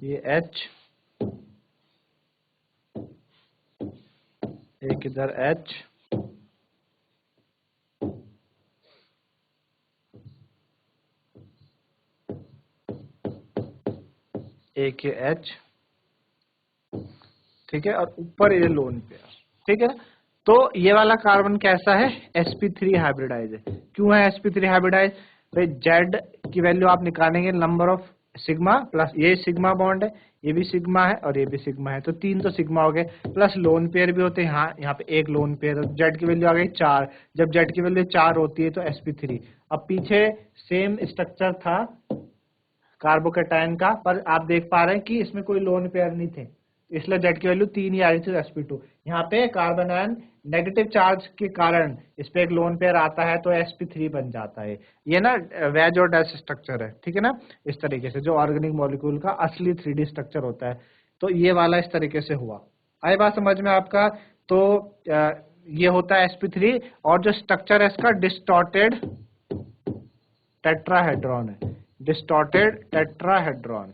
ये H, एक इधर H, एक ये H. ठीक है, और ऊपर ये लोन पेयर. ठीक है, तो ये वाला कार्बन कैसा है, sp3 हाइब्रिडाइज है. क्यों है sp3 हाइब्रिडाइज, भाई Z की वैल्यू आप निकालेंगे नंबर ऑफ सिग्मा, प्लस ये सिग्मा बॉन्ड है, ये भी सिग्मा है और ये भी सिग्मा है, तो 3 तो सिग्मा हो गए, प्लस लोन पेयर भी होते हैं. यहाँ पे एक लोन पेयर, Z की वैल्यू आ गई 4. जब Z की वैल्यू 4 होती है तो sp3. अब पीछे सेम स्ट्रक्चर था कार्बोकेटायन का, पर आप देख पा रहे हैं कि इसमें कोई लोन पेयर नहीं थे, इसलिए Z की वैल्यू 3 ही आ रही थी sp2. यहाँ पे कार्बन आयन नेगेटिव चार्ज के कारण इस पे एक लोन पेयर आता है तो sp3 बन जाता है. ये ना वेज और डैश स्ट्रक्चर है. ठीक है ना, इस तरीके से जो ऑर्गेनिक मॉलिक्यूल का असली 3D स्ट्रक्चर होता है, तो ये वाला इस तरीके से हुआ. आई बात समझ में आपका. तो ये होता है sp3, और जो स्ट्रक्चर है इसका डिस्टॉर्टेड टेट्राहेड्रॉन है. Distorted tetrahedron.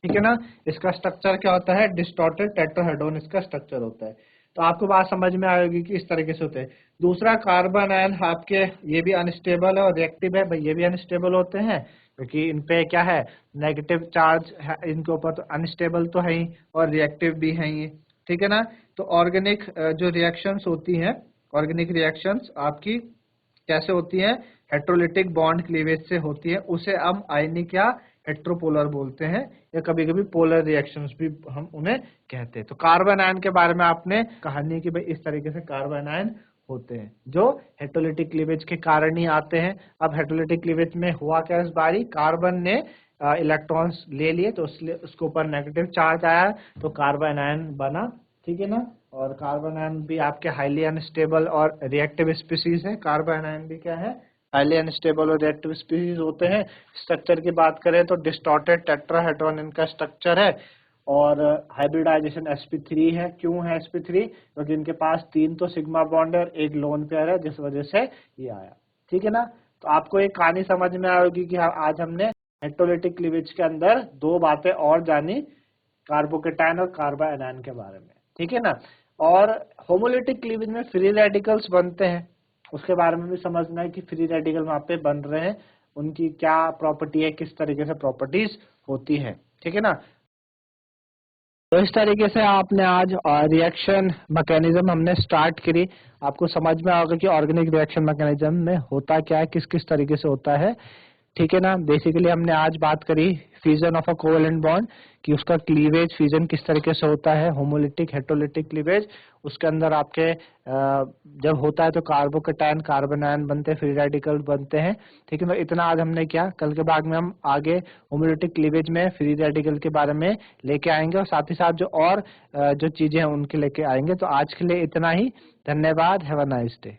ठीक है ना, इसका स्ट्रक्चर क्या होता है, डिस्टॉर्टेड टेट्राहेड्रॉन इसका स्ट्रक्चर होता है. तो आपको बात समझ में आएगी कि इस तरीके से होते हैं. दूसरा, कार्बन आयन आपके ये भी अनस्टेबल है और रिएक्टिव है. भाई ये भी अनस्टेबल होते हैं क्योंकि इन पे क्या है, नेगेटिव चार्ज है इनके ऊपर, तो अनस्टेबल तो है ही और रिएक्टिव भी है ये. ठीक है ना. तो ऑर्गेनिक जो रिएक्शंस होती हैं, ऑर्गेनिक रिएक्शंस आपकी कैसे होती हैं, हेट्रोलिटिक बॉन्ड क्लीवेज से होती है. उसे हम आयनिक या हेट्रोपोलर बोलते हैं, या कभी कभी पोलर रिएक्शंस भी हम उन्हें कहते हैं. तो कार्बन आयन के बारे में आपने कहानी कि भाई इस तरीके से कार्बन आयन होते हैं जो हेट्रोलिटिक क्लीवेज के कारण ही आते हैं. अब हेट्रोलिटिक क्लीवेज में हुआ क्या, इस बारी कार्बन ने इलेक्ट्रॉन्स ले लिए तो उसके ऊपर नेगेटिव चार्ज आया तो कार्बन आयन बना. ठीक है ना, और कार्बन आयन भी आपके हाईली अनस्टेबल और रिएक्टिव स्पीसीज है. कार्बन आयन भी क्या है, हाईली अनस्टेबल और रिएक्टिव स्पीसीज होते हैं. स्ट्रक्चर की बात करें तो डिस्टॉर्टेड टेट्राहेड्रॉन इनका स्ट्रक्चर है, और हाइब्रिडाइजेशन sp3 है. क्यों है sp3, क्योंकि इनके पास 3 तो सिग्मा बॉन्ड है और एक लोन पेयर है, जिस वजह से ये आया. ठीक है ना. तो आपको एक कहानी समझ में आएगी कि आज हमने हेट्रोलिटिक क्लीवेज के अंदर 2 बातें और जानी, कार्बोकेटायन और कार्बन आयन के बारे में. ठीक है ना. और होमोलिटिक क्लीवेज में फ्री रेडिकल्स बनते हैं, उसके बारे में भी समझना है कि फ्री रेडिकल वहां पे बन रहे हैं, उनकी क्या प्रॉपर्टी है, किस तरीके से प्रॉपर्टीज होती है. ठीक है ना. तो इस तरीके से आपने आज रिएक्शन मैकेनिज्म हमने स्टार्ट करी। आपको समझ में आ गया कि ऑर्गेनिक रिएक्शन मैकेनिज्म में होता क्या है, किस किस तरीके से होता है, ठीक है ना। बेसिकली हमने आज बात करी fusion of a covalent bond कि उसका क्लीवेज फ्यूजन किस तरीके से होता है, होमोलिटिक हेटेरोलिटिक क्लीवेज। उसके अंदर आपके जब होता है तो कार्बोकेटायन कार्बन आयन बनते हैं, फ्री रेडिकल बनते हैं, ठीक है। तो इतना आज हमने किया। कल के भाग में हम आगे होमोलिटिक क्लीवेज में फ्री रेडिकल के बारे में लेके आएंगे और साथ ही साथ जो और जो चीजें हैं उनके लेके आएंगे। तो आज के लिए इतना ही। धन्यवाद। Have a nice day.